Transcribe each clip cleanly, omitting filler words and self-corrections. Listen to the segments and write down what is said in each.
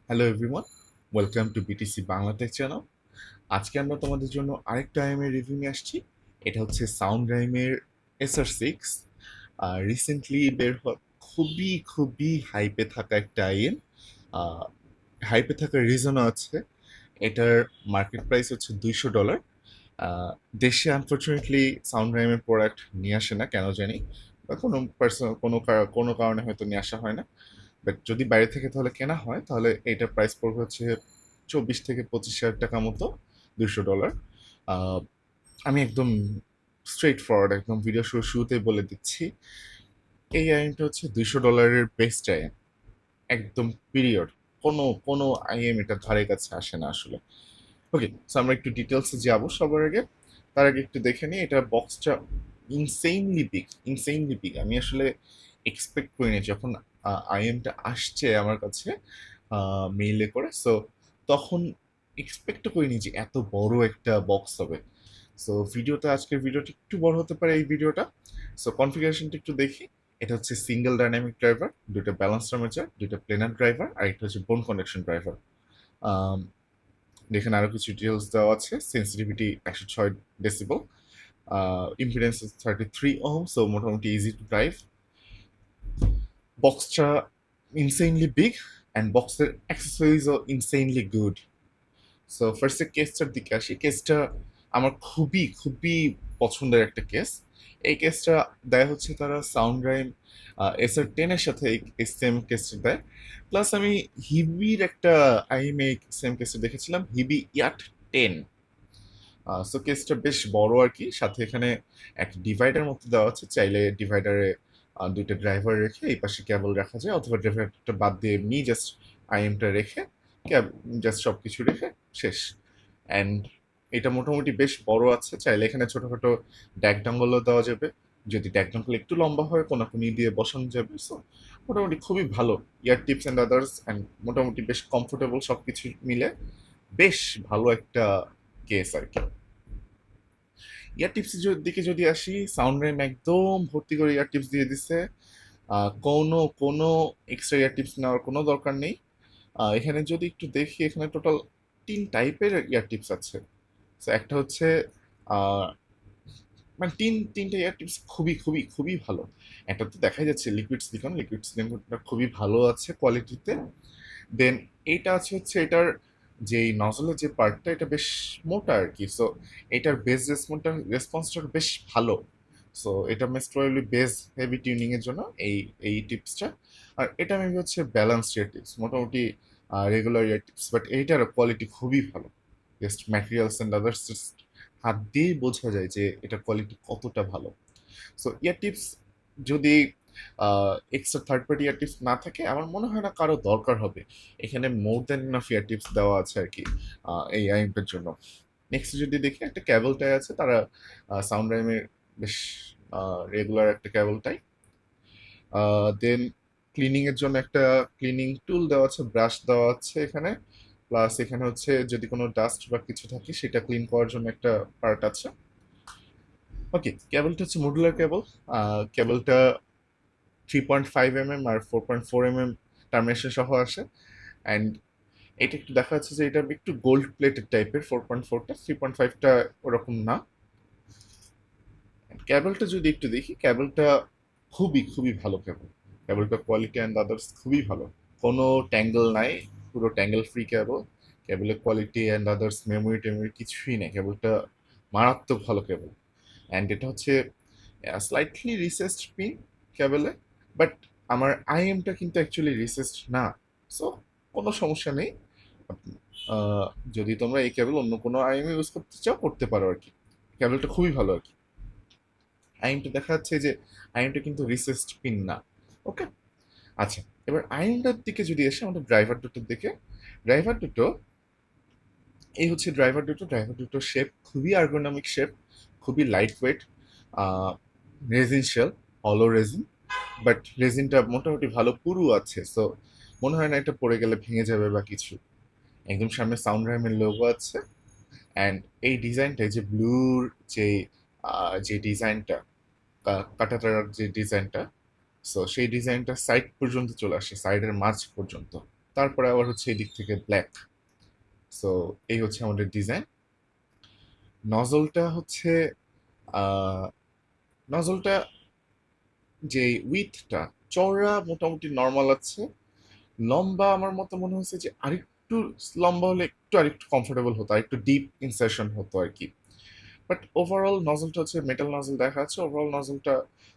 Hello everyone, welcome to BTC Bangla take channel. আজকে আমরা তোমাদের জন্য আরেকটা আইএমের রিভিউ নিয়ে আসছি। এটা হচ্ছে সাউন্ড রাইমের SR6। রিসেন্টলি বের হওয়া খুবই খুবই হাইপে থাকা একটা আইএম। হাইপে থাকার রিজনও আছে। এটার মার্কেট প্রাইস হচ্ছে $200। আহ, দেশে আনফর্চুনেটলি সাউন্ড রাইমের প্রোডাক্ট নিয়ে আসে না, কেন জানি, বা কোনো পার্সন কোনো কারণে হয়তো নিয়ে আসা হয় না। বাট যদি বাইরে থেকে তাহলে কেনা হয়, তাহলে এটার প্রাইস পড়বে হচ্ছে 24 থেকে 25 হাজার টাকা মতো। $200। আহ, আমি একদম স্ট্রেট ফরওয়ার্ড, একদম ভিডিও শুরুতেই বলে দিচ্ছি, এই আইএমটা হচ্ছে $200 বেস্ট আইএম, একদম পিরিয়ড। কোনো কোনো আইএম এটা ধারে কাছে আসে না আসলে। ওকে, সো আমরা একটু ডিটেলসে যাবো সবার আগে। তার আগে একটু দেখে নিই, এটা বক্সটা ইনসেইনলি বিগ। আমি আসলে এক্সপেক্ট করিনি যখন আইএমটা আসছে আমার কাছে মেইলে করে। সো তখন এক্সপেক্ট করিনি যে এত বড় একটা বক্স হবে। সো আজকের ভিডিওটা একটু বড় হতে পারে এই ভিডিওটা। সো কনফিগারেশনটা একটু দেখি। এটা হচ্ছে সিঙ্গেল ডাইনামিক ড্রাইভার, দুটো ব্যালেন্স আর্মেচার, দুটো প্লেনার ড্রাইভার, আর একটা হচ্ছে বোন কন্ডাকশন ড্রাইভার। এখানে আরো কিছু ডিটেলস দেওয়া আছে। Sensitivity 106 decibel, impedance 33 ohm, so মোটামুটি ইজি টু ড্রাইভ। বক্সটা ইনসেইনলি বিগ, অ্যান্ড বক্সের অ্যাক্সেসরিজও ইনসেইনলি গুড। সো ফার্স্টে কেসটার দিকে আসি। কেসটা আমার খুবই খুবই পছন্দের একটা কেস। এই কেসটা দেয় হচ্ছে তারা সাউন্ড রাইম SR10-এর সাথে এই সেম কেসটা দেয়। প্লাস আমি হিবির একটা আইএমএ সেম কেসটা দেখেছিলাম, হিবি ইয়াট 10। সো কেসটা বেশ বড় আর কি। সাথে এখানে একটা ডিভাইডার মতো দেওয়া আছে, চাইলে ডিভাইডারে দুইটা ড্রাইভার রেখে এই পাশে কেবল রাখা যায়, অথবা ড্রাইভারটা বাদ দিয়ে এমনি জাস্ট আইএমটা রেখে ক্যাব জাস্ট সব কিছু রেখে শেষ। অ্যান্ড এটা মোটামুটি বেশ বড় আছে, চাইলে এখানে ছোটোখাটো ড্যাক ডাঙ্গলও দেওয়া যাবে। যদি ড্যাক ডাঙ্গল একটু লম্বা হয় কোনাকুনি দিয়ে বসানো যাবে। সো মোটামুটি খুবই ভালো। ইয়ার টিপস অ্যান্ড আদার্স অ্যান্ড মোটামুটি বেশ কমফোর্টেবল, সব কিছু মিলে বেশ ভালো একটা কেস আর কি। ইয়ার টিপসের দিকে যদি আসি, সাউন্ড র্যাম একদম ভর্তি করে ইয়ার টিপস দিয়ে দিছে। কোনো কোনো এক্সট্রা ইয়ার টিপস নেওয়ার কোনো দরকার নেই। এখানে যদি একটু দেখি, এখানে টোটাল 3 টাইপের ইয়ার টিপস আছে। তো একটা হচ্ছে আহ, মানে তিনটে ইয়ার টিপস খুবই খুবই খুবই ভালো। একটা তো দেখাই যাচ্ছে লিকুইড সিলিকনটা খুবই ভালো আছে কোয়ালিটিতে। দেন এইটা আছে হচ্ছে এটার যে নজলের যে পার্টটা, এটা বেশ মোটা আর কি। সো এটার রেসপন্সটা বেশ ভালো। সো এটা messed probably base heavy tuning এর জন্য এই এই টিপসটা। আর এটা মেবি হচ্ছে ব্যালেন্স ইয়ার টিপস, মোটামুটি রেগুলার ইয়ার টিপস, বাট এইটার কোয়ালিটি খুবই ভালো। জাস্ট ম্যাটেরিয়ালস অ্যান্ড আদার্স হাত দিয়েই বোঝা যায় যে এটা কোয়ালিটি কতটা ভালো। সো ইয়ার টিপস যদি এক্সট্রা থার্ড পার্টি ইয়ার টিপস না থাকে, আমার মনে হয় না কারো দরকার হবে। এখানে মোর দ্যান ইনাফ ইয়ার টিপস দেওয়া আছে আর কি এই আইএমটার জন্য। নেক্সট যদি দেখি, একটা ক্যাবলটাই আছে তারা সাউন্ড রাইমের বেশ রেগুলার একটা ক্যাবলটাই। দেন ক্লিনিং এর জন্য একটা ক্লিনিং টুল দেওয়া আছে, ব্রাশ দেওয়া আছে এখানে। প্লাস এখানে হচ্ছে যদি কোনো ডাস্ট বা কিছু থাকে সেটা ক্লিন করার জন্য একটা পার্ট আছে। ওকে, কেবলটা হচ্ছে মডুলার কেবল। কেবলটা 3.5 mm আর 4.4 mm টার্মিনেশন সহ আসে। অ্যান্ড এটা একটু দেখা যাচ্ছে যে এটা একটু গোল্ড প্লেটেড টাইপের, 4.4টা, 3.5টা ওরকম না। কেবলটা যদি একটু দেখি, কেবলটা খুবই খুবই ভালো কেবল। কেবলটা কোয়ালিটি অ্যান্ড আদার্স খুবই ভালো। কোনো ট্যাঙ্গেল নাই, পুরো ট্যাঙ্গেল ফ্রি কেবল। কেবলের কোয়ালিটি অ্যান্ড আদার্স মেমোরি টেমোরি কিছুই নেই, কেবলটা মারাত্মক ভালো কেবল। অ্যান্ড এটা হচ্ছে স্লাইটলি রিসেসড পিন কেবলে, বাট আমার আইএমটা কিন্তু অ্যাকচুয়ালি রিসেসড না। সো কোনো সমস্যা নেই। আহ, যদি তোমরা এই কেবল অন্য কোনো আইএম ইউজ করতে চাও করতে পারো আর কি। কেবলটা খুবই ভালো আর কি। আইএমটা দেখা যাচ্ছে যে আইএমটা কিন্তু রিসেসড পিন না। ওকে, আচ্ছা, এবার আইএমটার দিকে যদি এসে আমাদের ড্রাইভার দুটোর দিকে, ড্রাইভার দুটো এই হচ্ছে ড্রাইভার দুটো শেপ খুবই আর্গোনমিক শেপ, খুবই লাইট ওয়েট, রেজিনশিয়াল, হলো রেজিন। বাট রেজিনটা মোটামুটি ভালো পুরু আছে। সো মনে হয় না এটা পড়ে গেলে ভেঙে যাবে বা কিছু। একদম সামনে সাউন্ড রাইমের লোগো আছে। অ্যান্ড এই ডিজাইনটা, যে ব্লুর যে যে ডিজাইনটা, কাটাতার যে ডিজাইনটা, সো সেই ডিজাইনটা সাইড পর্যন্ত চলে আসে, সাইডের মাঝ পর্যন্ত। তারপরে আবার হচ্ছে এই দিক থেকে ব্ল্যাক। সো এই হচ্ছে আমাদের ডিজাইন। নজলটা হচ্ছে আহ নজলটা যে উইথটা চওড়া মোটামুটি নর্মাল আছে, লম্বা আমার মতো মনে হচ্ছে যে আরেকটু লম্বা হলে একটু আরেকটু কমফোর্টেবল হতো, আরেকটু ডিপ ইনসার্শন হতো আর কি। বাট ওভারঅল নজলটা হচ্ছে মেটাল নজল দেখা যাচ্ছে, ওভারঅল নজলটা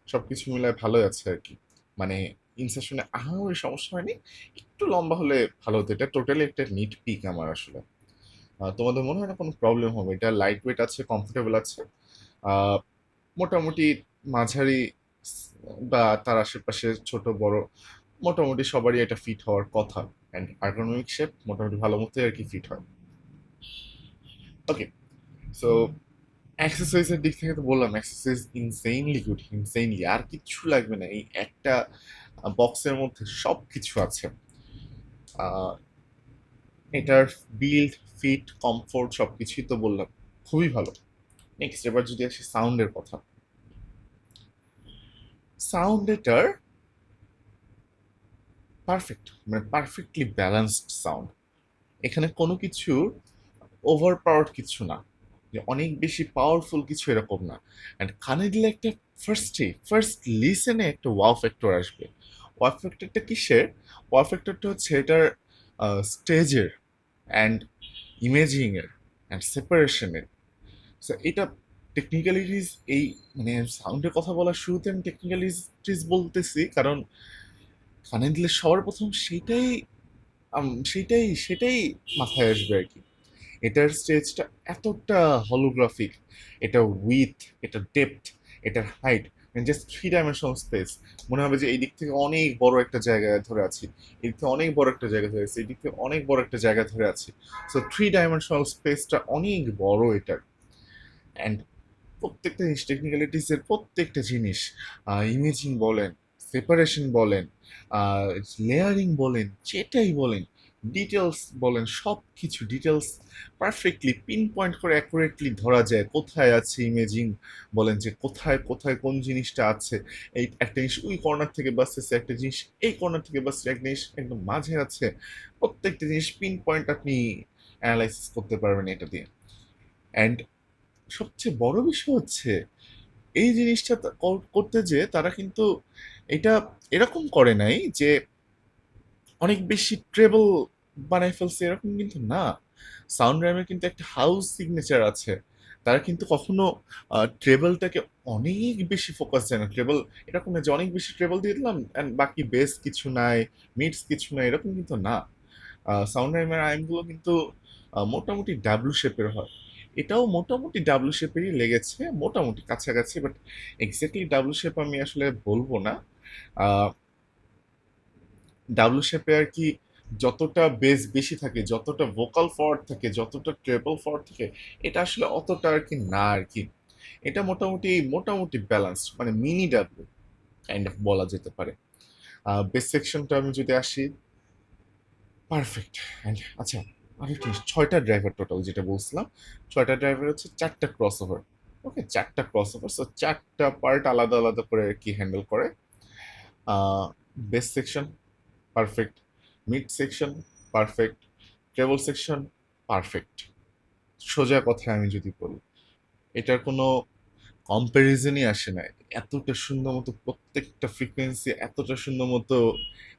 সবকিছু মিলায় ভালোই আছে আর কি। মানে ইনসার্শনে আহামরি সমস্যা হয়নি, একটু লম্বা হলে ভালো হতো। এটা টোটালি একটা নিট পিক আমার আসলে। তোমাদের মনে হয় না কোনো প্রবলেম হবে? এটা লাইট ওয়েট আছে, কমফোর্টেবল আছে, আহ, মোটামুটি মাঝারি বা তার আশেপাশে ছোট বড় মোটামুটি সবারই এটা ফিট হওয়ার কথা। অ্যান্ড আর্গোনমিক শেপ মোটামুটি ভালো মতোই আর কি ফিট হয়। ওকে, সো অ্যাক্সেসরিজের দিক থেকে তো বললাম অ্যাক্সেসরিজ ইনসেইনলি গুড, ইনসেইনলি আর কিচ্ছু লাগবে না। এই একটা বক্সের মধ্যে সব কিছু আছে। আহ, এটার বিল্ড, ফিট, কমফোর্ট সবকিছুই তো বললাম, খুবই ভালো। নেক্সট এবার যদি আসি সাউন্ডের কথা, সাউন্ড এটার পারফেক্ট, মানে পারফেক্টলি ব্যালেন্সড সাউন্ড। এখানে কোনো কিছু ওভার পাওয়ার কিছু না, যে অনেক বেশি পাওয়ারফুল কিছু এরকম না। অ্যান্ড কানে দিলে একটা ফার্স্ট লিসেনে একটা ওয়াও ফ্যাক্টর আসবে। ওয়াও ফ্যাক্টরটা কিসের? ওয়াও ফ্যাক্টরটা হচ্ছে এটার স্টেজের অ্যান্ড ইমেজিংয়ের অ্যান্ড সেপারেশনের। সো এটা টেকনিক্যালিটিস, এই মানে সাউন্ডের কথা বলার শুরুতে আমি টেকনিক্যালিটিস বলতেছি কারণ কানে দিলে সবার প্রথম সেটাই মাথায় আসবে আর কি। এটার স্টেজটা এতটা হলোগ্রাফিক, এটা উইথ, এটা ডেপথ, এটার হাইট, জাস্ট 3 ডাইমেনশনাল স্পেস। মনে হবে যে এই দিক থেকে অনেক বড় একটা জায়গায় ধরে আছি, এই দিক থেকে অনেক বড় একটা জায়গা ধরে আছি, এই দিক থেকে অনেক বড় একটা জায়গা ধরে আছি। সো 3 ডাইমেনশনাল স্পেসটা অনেক বড় এটার। অ্যান্ড প্রত্যেকটা জিনিস, টেকনিক্যালিটিসের প্রত্যেকটা জিনিস, ইমেজিং বলেন, সেপারেশন বলেন, লেয়ারিং বলেন, যেটাই বলেন, ডিটেলস বলেন, সব কিছু ডিটেলস পারফেক্টলি পিন পয়েন্ট করে অ্যাকুরেটলি ধরা যায় কোথায় আছে। ইমেজিং বলেন যে কোথায় কোথায় কোন জিনিসটা আছে, এই একটা জিনিস ওই কর্নার থেকে বাঁচতেছে, একটা জিনিস এই কর্নার থেকে বাঁচছে, একটা জিনিস একদম মাঝে আছে, প্রত্যেকটা জিনিস পিন পয়েন্ট আপনি অ্যানালাইসিস করতে পারবেন এটা দিয়ে। অ্যান্ড সবচেয়ে বড় বিষয় হচ্ছে এই জিনিসটা করতে যে তারা কিন্তু এটা এরকম করে নাই যে অনেক বেশি ট্রেবল বানাই ফেলছে, এরকম কিন্তু না। সাউন্ড র্যামের কিন্তু একটা হাউস সিগনেচার আছে। তারা কিন্তু কখনো ট্রেবলটাকে অনেক বেশি ফোকাস দেয় না। ট্রেবল এরকম না যে অনেক বেশি ট্রেবল দিয়ে দিলাম অ্যান্ড বাকি বেস কিছু নাই, মিডস কিছু নাই, এরকম কিন্তু না। সাউন্ড র্যামের আইনগুলো কিন্তু মোটামুটি ডাব্লু শেপের হয়। এটাও মোটামুটি ডাব্লু শেপেরই লেগেছে, মোটামুটি কাছাকাছি, বাট এক্স্যাক্টলি ডাব্লু শেপ আমি আসলে বলবো না। ডাব্লু শেপে আর কি যতটা বেস বেশি থাকে, যতটা ভোকাল ফর্ড থাকে, যতটা ট্রেবল ফর্ড থাকে, এটা আসলে অতটা আর কি না আর কি। এটা মোটামুটি মোটামুটি ব্যালেন্সড, মানে মিনি ডাব্লু কাইন্ড অফ বলা যেতে পারে। বেস সেকশনটা আমি যদি আসি, পারফেক্ট। অ্যান্ড আচ্ছা, আরেকটা জিনিস, 6টা ড্রাইভার টোটাল যেটা বলছিলাম, 6টা ড্রাইভার হচ্ছে 4টা ক্রস ওভার। ওকে, 4টা ক্রস ওভার, সো 4টা পার্ট আলাদা আলাদা করে আর কি হ্যান্ডেল করে। Bass section perfect, mid section perfect, treble section perfect. সোজা কথায় আমি যদি বলি, এটার কোনো কম্প্যারিজনই আসে না। এতটা সুন্দর মতো প্রত্যেকটা ফ্রিকোয়েন্সি এতটা সুন্দর মতো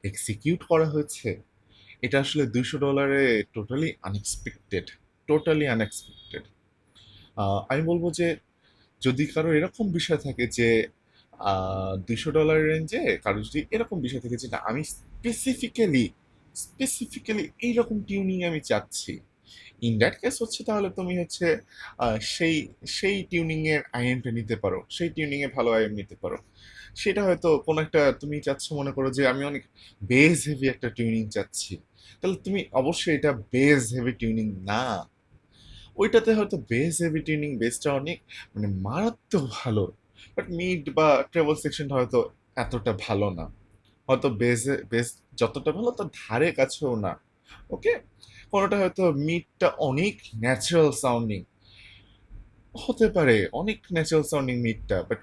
এক্সিকিউট করা হয়েছে, এটা আসলে $200 টোটালি আনএক্সপেক্টেড, টোটালি আনএক্সপেক্টেড। আমি বলবো যে যদি কারো এরকম বিষয় থাকে যে $200 রেঞ্জে কারো যদি এরকম বিষয় থাকে যে না আমি স্পেসিফিক্যালি এইরকম টিউনিং আমি চাচ্ছি, ইন দ্যাট কেস হচ্ছে তাহলে তুমি হচ্ছে সেই সেই টিউনিং এর আইএমটা নিতে পারো, সেই টিউনিং এ ভালো আইএম নিতে পারো। সেটা হয়তো কোনো একটা তুমি চাচ্ছ, মনে করো যে আমি অনেক বেস হেভি একটা টিউনিং চাচ্ছি, তাহলে তুমি অবশ্যই এটা বেস হেভি টিউনিং না, ওইটাতে হয়তো বেস হেভি টিউনিং, বেসটা অনেক মানে মারাত্মক ভালো, বাট মিড বা ট্রেবল সেকশনটা হয়তো এতটা ভালো না, হয়তো বেস যতটা ভালো তার ধারে কাছেও না। ওকে, কোনোটা হয়তো মিডটা অনেক ন্যাচারাল সাউন্ডিং হতে পারে, অনেক ন্যাচারাল সাউন্ডিং মিডটা, বাট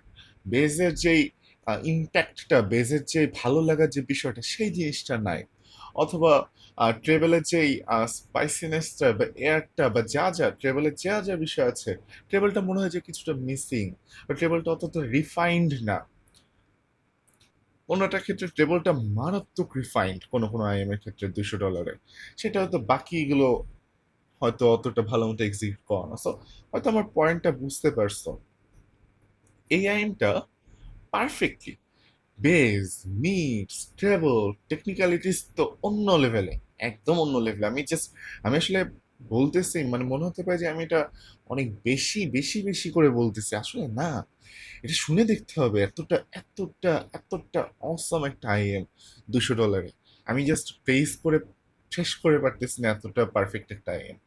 বেজের যেই ইম্প্যাক্টটা, বেজের যে ভালো লাগার যে বিষয়টা সেই জিনিসটা নাই। অথবা ট্রেভেলের যে স্পাইসিনেসটা বা এয়ারটা বা যা যা ট্রেভেলের যা যা বিষয় আছে, ট্রেভেলটা মনে হয় যে কিছুটা মিসিং, বা ট্রেভেলটা অতটা রিফাইন্ড না। কোনোটার ক্ষেত্রে ট্রেবলটা মারাত্মক রিফাইন্ড, কোনো কোনো আইএম এর ক্ষেত্রে $200, সেটা হয়তো বাকিগুলো হয়তো অতটা ভালো মতো এক্সিকিউট করে না। সো হয়তো আমার পয়েন্টটা বুঝতে পারছো। এই আইএমটা perfectly bass, mids, treble, technicalities তো অন্য লেভেলে, একদম অন্য লেভেলে। আমি আসলে বলতেছি, মানে মনে হতে পারে যে আমি এটা অনেক বেশি বেশি বেশি করে বলতেছি, আসলে না। এটা শুনে দেখতে হবে, এতটা এতটা এতটা অসম একটা আইএম $200। আমি জাস্ট প্রেস করে শেষ করে পারতেছি না, এতটা পারফেক্ট একটা আইএম।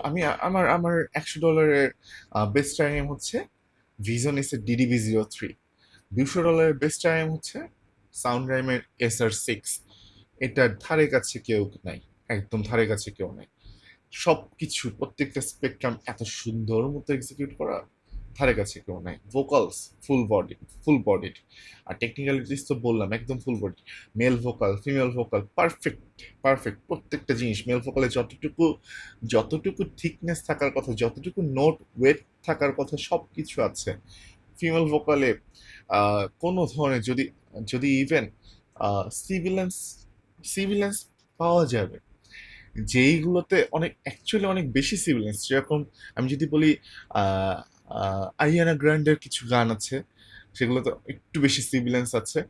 আমি আমার আমার $100 বেস্ট আইএম হচ্ছে ভিজন এস এর DDB-03। $200 বেস্ট আইএম হচ্ছে সাউন্ড রাইমের SR6। এটার ধারে কাছে কেউ নাই, একদম ধারে কাছে কেউ নাই। সবকিছু প্রত্যেকটা স্পেকট্রাম এত সুন্দর মতো এক্সিকিউট করা, ধারে কাছে কেউ নাই। Vocals full bodied. আর টেকনিক্যালিটিস তো বললাম একদম full body. Male vocal, female vocal, perfect perfect প্রত্যেকটা জিনিস। মেল ভোকালে যতটুকু যতটুকু থিকনেস থাকার কথা, যতটুকু নোট ওয়েট থাকার কথা, সব কিছু আছে। ফিমেল ভোকালে কোনো ধরনের যদি যদি ইভেন সিভিলেন্স সিভিলেন্স পাওয়া যাবে, যেইগুলোতে অ্যাকচুয়ালি অনেক বেশি সিভিলেন্স, যেরকম আমি যদি বলি আহ, আরিয়ানা গ্র্যান্ডের কিছু গান আছে, সেগুলোতে একটু বেশি সিভিলেন্স আছে।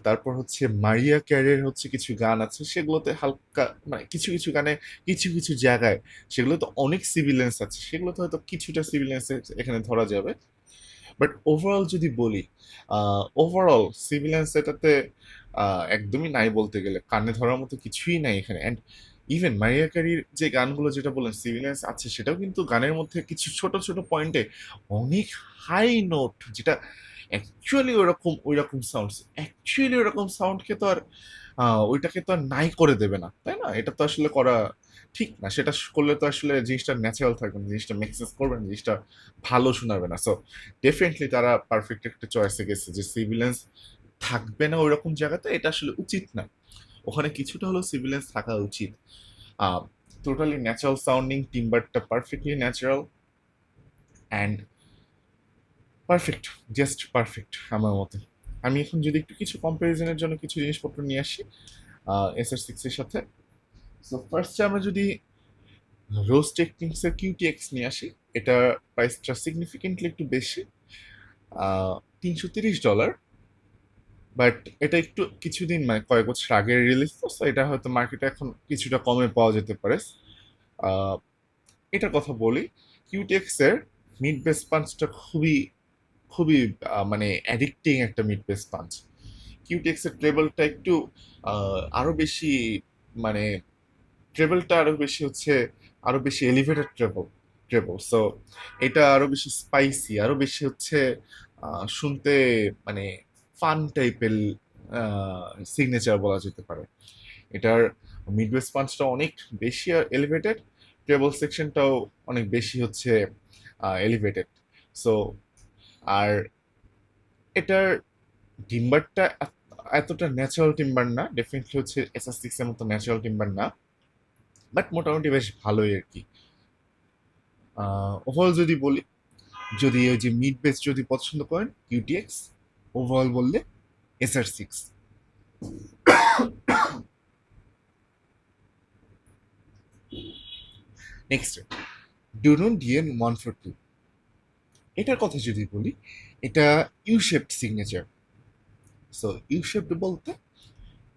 তারপর হচ্ছে মারিয়া ক্যারের হচ্ছে কিছু গান আছে, সেগুলোতে হালকা, মানে কিছু কিছু গানে কিছু কিছু জায়গায় সেগুলোতে অনেক সিভিলেন্স আছে, সেগুলোতে হয়তো কিছুটা সিভিলেন্স এখানে ধরা যাবে। বাট ওভারঅল যদি বলি, ওভারঅল সিভিলেন্স এটাতে একদমই নাই বলতে গেলে, কানে ধরার মতো কিছুই নাই এখানে। অ্যান্ড ইভেন মারিয়া ক্যারির যে গানগুলো যেটা বললেন সিভিলেন্স আছে, সেটাও কিন্তু গানের মধ্যে কিছু ছোট ছোট পয়েন্টে অনেক হাই নোট, যেটা অ্যাকচুয়ালি ওইরকম সাউন্ড, অ্যাকচুয়ালি ওরকম সাউন্ডকে তো আর ওইটাকে তো আর নাই করে দেবে না, তাই না? এটা তো আসলে করা ঠিক না। সেটা করলে তো আসলে জিনিসটা ন্যাচারাল থাকবে না, জিনিসটা মেকসেস করবে না, জিনিসটা ভালো শোনাবে না। সো ডেফিনেটলি তারা পারফেক্ট একটা চয়েসে গেছে যে সিভিলেন্স থাকবে না ওইরকম জায়গাতে, এটা আসলে উচিত না। ওখানে কিছুটা হলেও সিভিলেন্স থাকা উচিত। টোটালি ন্যাচারাল সাউন্ডিং, টিম্বারটা perfectly natural and perfect, just perfect আমার মতে। আমি এখন যদি একটু কিছু কম্পারিজনের জন্য কিছু জিনিসপত্র নিয়ে আসি SR6 এর সাথে। সো ফার্স্টে আমরা যদি রোজ টেকনিক্স এর QTX নিয়ে আসি, এটা প্রাইসটা সিগনিফিকেন্টলি একটু বেশি, $330। বাট এটা একটু কিছুদিন, মানে কয়েক বছর আগে রিলিজ, তো so এটা হয়তো মার্কেটে এখন কিছুটা কমে পাওয়া যেতে পারে। আহ, এটার কথা বলি, কিউটেক্স এর মিড বেস পাঞ্চটা খুবই খুবই মানে অ্যাডিক্টিং একটা মিড বেস পাঞ্চ। কিউটেক্স এর ট্রেবলটা একটু আরো বেশি, মানে ট্রেবলটা আরো বেশি হচ্ছে, আরো বেশি এলিভেটেড ট্রেবল। সো এটা আরো বেশি স্পাইসি, আরো বেশি হচ্ছে শুনতে, মানে ফান টাইপের সিগনেচার বলা যেতে পারে। এটার মিডওয়েস্ট পাঞ্চটা অনেক বেশি এলিভেটেড, ট্রেবল সেকশনটাও অনেক বেশি হচ্ছে এলিভেটেড। সো আর এটার টিম্বারটা এতটা ন্যাচারাল টিম্বার না, ডেফিনেটলি হচ্ছে SR6 এর মতো ন্যাচারাল টিম্বার না, বাট মোটামুটি বেশ ভালোই আর কি। ওভারঅল যদি বলি, যদি ওই যে মিড বেস যদি পছন্দ করেন, QTX। ওভারঅল বললে SR6। নেক্সট, ডুরুন DN-142। এটার কথা যদি বলি, এটা U shaped signature. So U shaped বলতে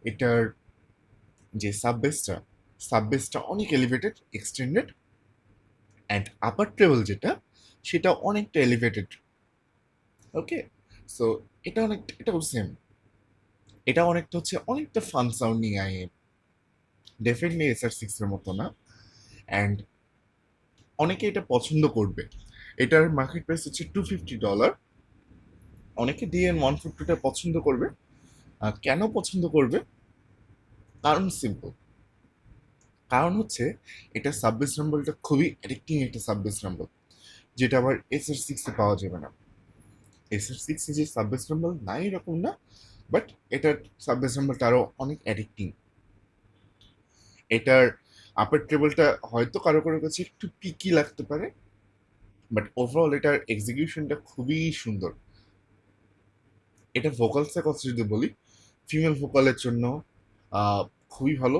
এটার যে সাববেসটা অনেক elevated, extended, and upper treble যেটা, সেটা অনেকটা এলিভেটেড। ওকে, সো এটাও সেম, এটা অনেকটা হচ্ছে অনেকটা fun sounding IM, definitely SR6 এর মতো না। অ্যান্ড অনেকে এটা পছন্দ করবে। এটার মার্কেট প্রাইস হচ্ছে $250। অনেকে DN-142টা পছন্দ করবে। কেন পছন্দ করবে? কারণ সিম্পল, কারণ হচ্ছে এটা সাববেস রাম্বলটা খুবই অ্যাডিক্টিং একটা সাববেস রাম্বল, যেটা আবার SR6 এ পাওয়া যাবে না। SR6 এ যে সাববেস রাম্বল নাই এরকম না, বাট এটার সাববেস রাম্বলটা আরো অনেক অ্যাডিক্টিং। এটার আপার ট্রেবলটা হয়তো কারো কারো কাছে একটু পিকি লাগতে পারে, বাট ওভারঅল এটার এক্সিকিউশনটা খুবই সুন্দর। এটা ভোকালসের কথা যদি বলি, ফিমেল ভোকালের জন্য আহ, খুবই ভালো,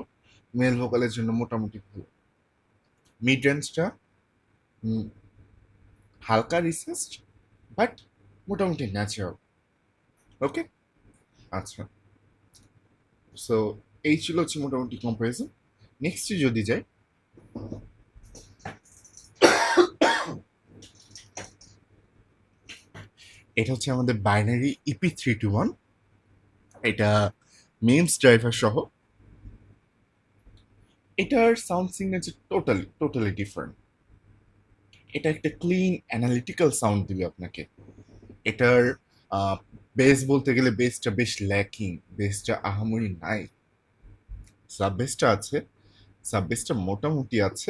মেল ভোকালের জন্য মোটামুটি ভালো। মিড রেঞ্জটা হালকা রিসেসড, বাট মোটামুটি ন্যাচারাল। ওকে, আচ্ছা। সো এই ছিল হচ্ছে মোটামুটি কম্পারিজন। নেক্সট যদি যাই, এটা হচ্ছে আমাদের বাইনারি EP321। এটা মেমস ড্রাইভার সহ। এটার sound signature totally totally different. এটা একটা ক্লিন অ্যানালিটিক্যাল সাউন্ড দিবে আপনাকে। এটার বেস বলতে গেলে বেসটা বেশ ল্যাকিং, বেসটা আহামরি নাই। সাব বেসটা আছে, সাব বেসটা মোটামুটি আছে,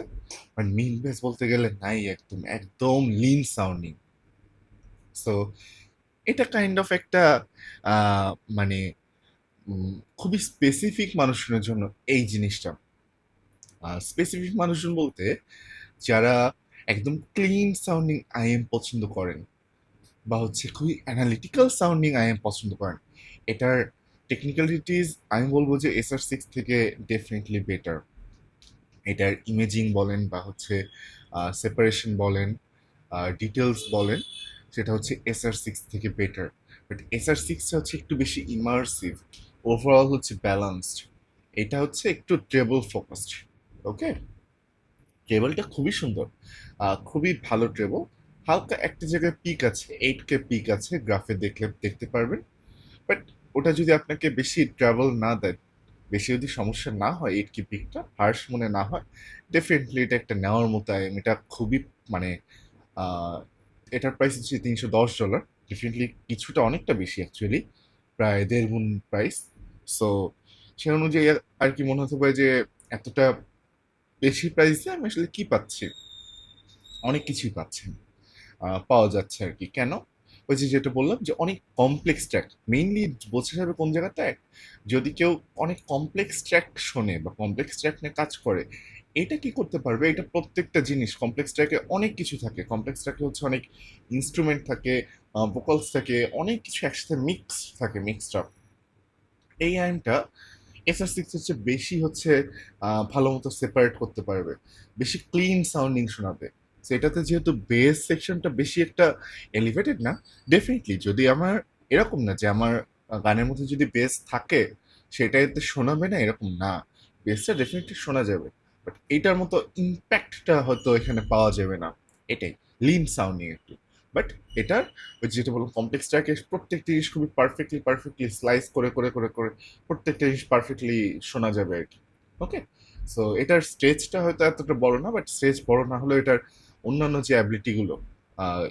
আর মিড বেস বলতে গেলে নাই, একদম একদম লিন সাউন্ডিং। সো এটা কাইন্ড অফ একটা আহ, মানে খুবই স্পেসিফিক মানুষজনের জন্য এই জিনিসটা। স্পেসিফিক মানুষজন বলতে যারা একদম ক্লিন সাউন্ডিং আইএম পছন্দ করেন, বা হচ্ছে খুবই অ্যানালিটিক্যাল সাউন্ডিং আইএম পছন্দ করেন। এটার টেকনিক্যালিটিস আমি বলবো যে SR6 থেকে ডেফিনেটলি বেটার। এটার ইমেজিং বলেন বা হচ্ছে সেপারেশন বলেন, ডিটেলস বলেন, সেটা হচ্ছে SR6 থেকে বেটার। বাট SR6 হচ্ছে একটু বেশি ইমার্সিভ, ওভারঅল হচ্ছে ব্যালান্সড। এটা হচ্ছে একটু ট্রেবল ফোকাসড। ওকে, ট্রেবলটা খুবই সুন্দর, খুবই ভালো ট্রেবল। হালকা একটা জায়গায় পিক আছে, 8K পিক আছে, গ্রাফে দেখলে দেখতে পারবেন। বাট ওটা যদি আপনাকে বেশি ট্রাভেল না দেয়, বেশি যদি সমস্যা না হয়, 8K পিকটা হার্শ মনে না হয়, ডেফিনেটলি এটা একটা নেওয়ার মতো আইএম। এটা খুবই মানে আহ, এটার প্রাইস হচ্ছে $310। ডেফিনেটলি কিছুটা অনেকটা বেশি অ্যাকচুয়ালি, প্রায় 1.5 গুণ প্রাইস। সো সে অনুযায়ী আর কি মনে হতে পারে যে এতটা বেশি প্রাইসে আমি আসলে কি পাচ্ছি, অনেক কিছুই পাচ্ছেন, পাওয়া যাচ্ছে আর কি। কেন? ওই যে যেটা বললাম যে অনেক কমপ্লেক্স ট্র্যাক মেইনলি বোঝা যাবে কোন জায়গাতে। যদি কেউ অনেক কমপ্লেক্স ট্র্যাক শোনে বা কমপ্লেক্স ট্র্যাক নিয়ে কাজ করে, এটা কি করতে পারবে? এটা প্রত্যেকটা জিনিস কমপ্লেক্স ট্র্যাকে অনেক কিছু থাকে, কমপ্লেক্স ট্র্যাকে হচ্ছে অনেক ইনস্ট্রুমেন্ট থাকে, ভোকালস থাকে, অনেক কিছু একসাথে মিক্স থাকে, মিক্সড আপ। এই আইনটা SR6 হচ্ছে বেশি হচ্ছে ভালো মতো সেপারেট করতে পারবে, বেশি ক্লিন সাউন্ডিং শোনাবে। সেটাতে যেহেতু বেস সেকশনটা বেশি একটা এলিভেটেড না, ডেফিনেটলি যদি আমার এরকম না যে আমার গানের মধ্যে যদি বেস থাকে সেটাতে শোনাবে না, এরকম না। বেসটা ডেফিনেটলি শোনা যাবে, বাট এইটার মতো ইম্প্যাক্টটা হয়তো এখানে পাওয়া যাবে না। এটাই লিন সাউন্ডিং একটু। বাট এটার ওই যেটা বললাম কমপ্লেক্স ট্র্যাকে প্রত্যেকটা জিনিস খুবই পারফেক্টলি পারফেক্টলি স্লাইস করে করে করে করে প্রত্যেকটা জিনিস পারফেক্টলি শোনা যাবে আর কি। ওকে, সো এটার স্টেজটা হয়তো এতটা বড় না, বাট স্টেজ বড় না হলেও এটার অন্যান্য যে অ্যাবিলিটিগুলো,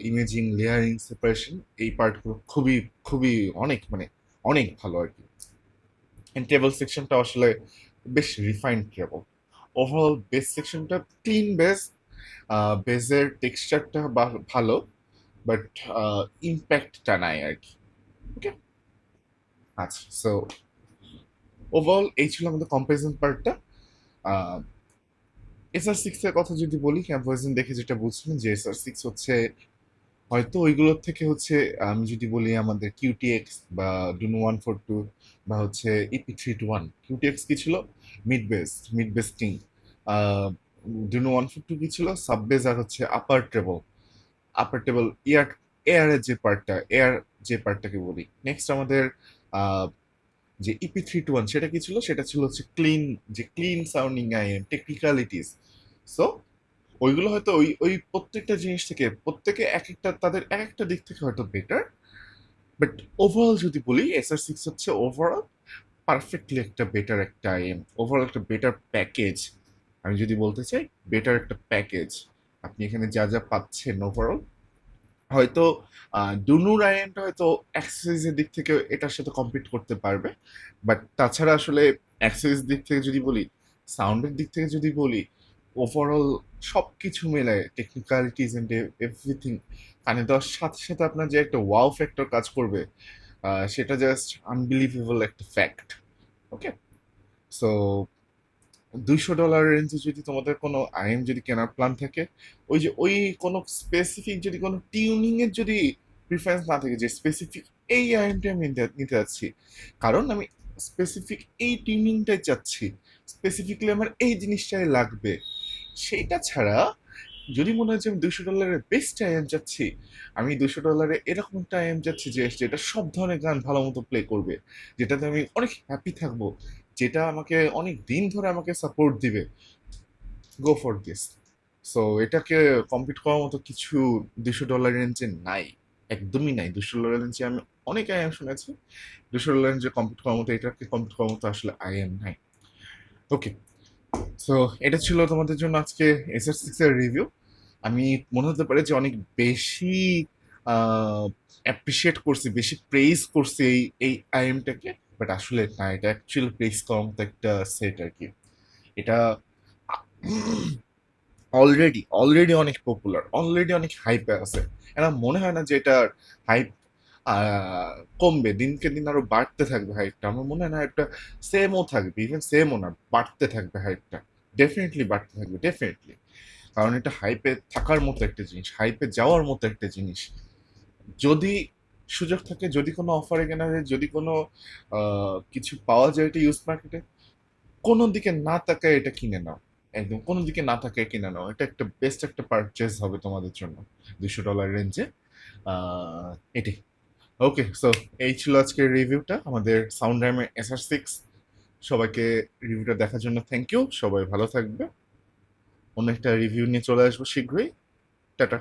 ইমেজিং, লেয়ারিং, সেপারেশন, এই পার্টগুলো খুবই খুবই অনেক মানে অনেক ভালো আর কি। অ্যান্ড টেবল সেকশনটা আসলে বেশ রিফাইন্ড টেবল। ওভারঅল বেস সেকশনটা ক্লিন বেস, বেসের টেক্সচারটা ভালো, বাট ইম্প্যাক্টটা নাই আর কি। ওকে, আচ্ছা। সো ওভারঅল এই ছিল আমাদের কম্পারিজন পার্টটা। SR6 এর কথা যদি বলি, কম্পারিজন দেখে যেটা বুঝলেন যে SR6 হচ্ছে হয়তো ওইগুলোর থেকে হচ্ছে, আমি যদি বলি আমাদের QTX বা ডুনো 142 বা হচ্ছে EP321। QTX কি ছিল? Mid base king. ডুনো 142 কি ছিল? সাব বেস আর হচ্ছে আপার টেবল এয়ার, এয়ারের যে পার্টটা, এয়ার যে পার্টটাকে বলি। নেক্সট আমাদের আহ, যে EP321 সেটা কি ছিল? সেটা ছিল হচ্ছে ক্লিন, যে clean sounding I'm technicalities. So ওইগুলো হয়তো ওই ওই প্রত্যেকটা জিনিস থেকে প্রত্যেকে এক একটা তাদের এক একটা দিক থেকে হয়তো বেটার। বাট ওভারঅল যদি বলি, SR6 হচ্ছে ওভারঅল পারফেক্টলি একটা বেটার একটা আইএম, ওভারঅল একটা বেটার প্যাকেজ। আমি যদি বলতে চাই বেটার একটা প্যাকেজ, আপনি এখানে যা যা পাচ্ছেন ওভারঅল, হয়তো ডুনুর আইএনটা হয়তো অ্যাক্সেসরিজের দিক থেকে এটার সাথে কম্পিট করতে পারবে। বাট তাছাড়া আসলে অ্যাক্সেসরিজ দিক থেকে যদি বলি, সাউন্ডের দিক থেকে যদি বলি, ওভারঅল সব কিছু মেলায় টেকনিক্যালিটিজ এন্ড এভরিথিং কানে দেওয়ার সাথে সাথে আপনার যে একটা ওয়াও ফ্যাক্টর কাজ করবে, সেটা জাস্ট আনবিলিভেবল একটা ফ্যাক্ট। ওকে, সো $200 রেঞ্জে যদি তোমাদের কোনো আইএম যদি কেনার প্ল্যান থাকে, ওই যে ওই কোনো স্পেসিফিক যদি কোনো টিউনিং এর যদি প্রিফারেন্স না থাকে যে স্পেসিফিক এই আইএমটা আমি নিতে যাচ্ছি, কারণ আমি স্পেসিফিক এই টিউনিংটাই চাচ্ছি, স্পেসিফিকলি আমার এই জিনিসটাই লাগবে, সেইটা ছাড়া যদি মনে হয় যে আমি $200 বেস্ট আইএম চাচ্ছি, আমি $200 এরকম একটা আইএম চাচ্ছি যে যেটা সব ধরনের গান ভালো মতো প্লে করবে, যেটাতে আমি অনেক হ্যাপি থাকবো, যেটা আমাকে অনেক দিন ধরে আমাকে সাপোর্ট দিবে, গো ফর দিস। সো এটাকে কম্পিট করার মতো কিছু $200 রেঞ্জে নাই, একদমই নাই। $200 রেঞ্জে আমি অনেক আইএম শুনেছি, $200 রেঞ্জে কম্পিট করার মতো, এটাকে কম্পিট করার মতো আসলে আইএম নাই। ওকে, সো এটা ছিল তোমাদের জন্য আজকে এসআর 6 এর রিভিউ। আমি মনে হতে পারে যে অনেক বেশি অ্যাপ্রিসিয়েট করছি, বেশি প্রেইজ করছি এই আইএমটাকে, বাট আসলে না, এটা অ্যাকচুয়ালি প্রেইজ করার মতো একটা সেট আর কি। এটা অলরেডি অনেক পপুলার, অলরেডি অনেক হাইপে আছে। আমার মনে হয় না যে এটার হাইপ কমবে, দিনকে দিন আরো বাড়তে থাকবে হাইপটা। আমার মনে হয় না হাইপটা সেমও থাকবে, ইভেন সেমও না, বাড়তে থাকবে হাইপটা, ডেফিনেটলি বাড়তে থাকবে, ডেফিনেটলি। কারণ এটা হাইপে থাকার মতো একটা জিনিস, হাইপে যাওয়ার মতো একটা জিনিস। যদি সুযোগ থাকে, যদি কোনো অফারে কেনা যায়, যদি কোনো কিছু পাওয়া যায় এটা ইউজ মার্কেটে, কোনো দিকে না তাকায় এটা কিনে নাও, একদম কোনো দিকে না তাকায় কিনে নাও, এটা একটা বেস্ট একটা পারচেজ হবে তোমাদের জন্য $200 রেঞ্জে। আহ, এটাই। ওকে, সো এই ছিল আজকের রিভিউটা আমাদের সাউন্ড র্যামের SR6। সবাইকে রিভিউটা দেখার জন্য থ্যাংক ইউ, সবাই ভালো থাকবে। অন্য একটা রিভিউ নিয়ে চলে আসবো শীঘ্রই। টাটা।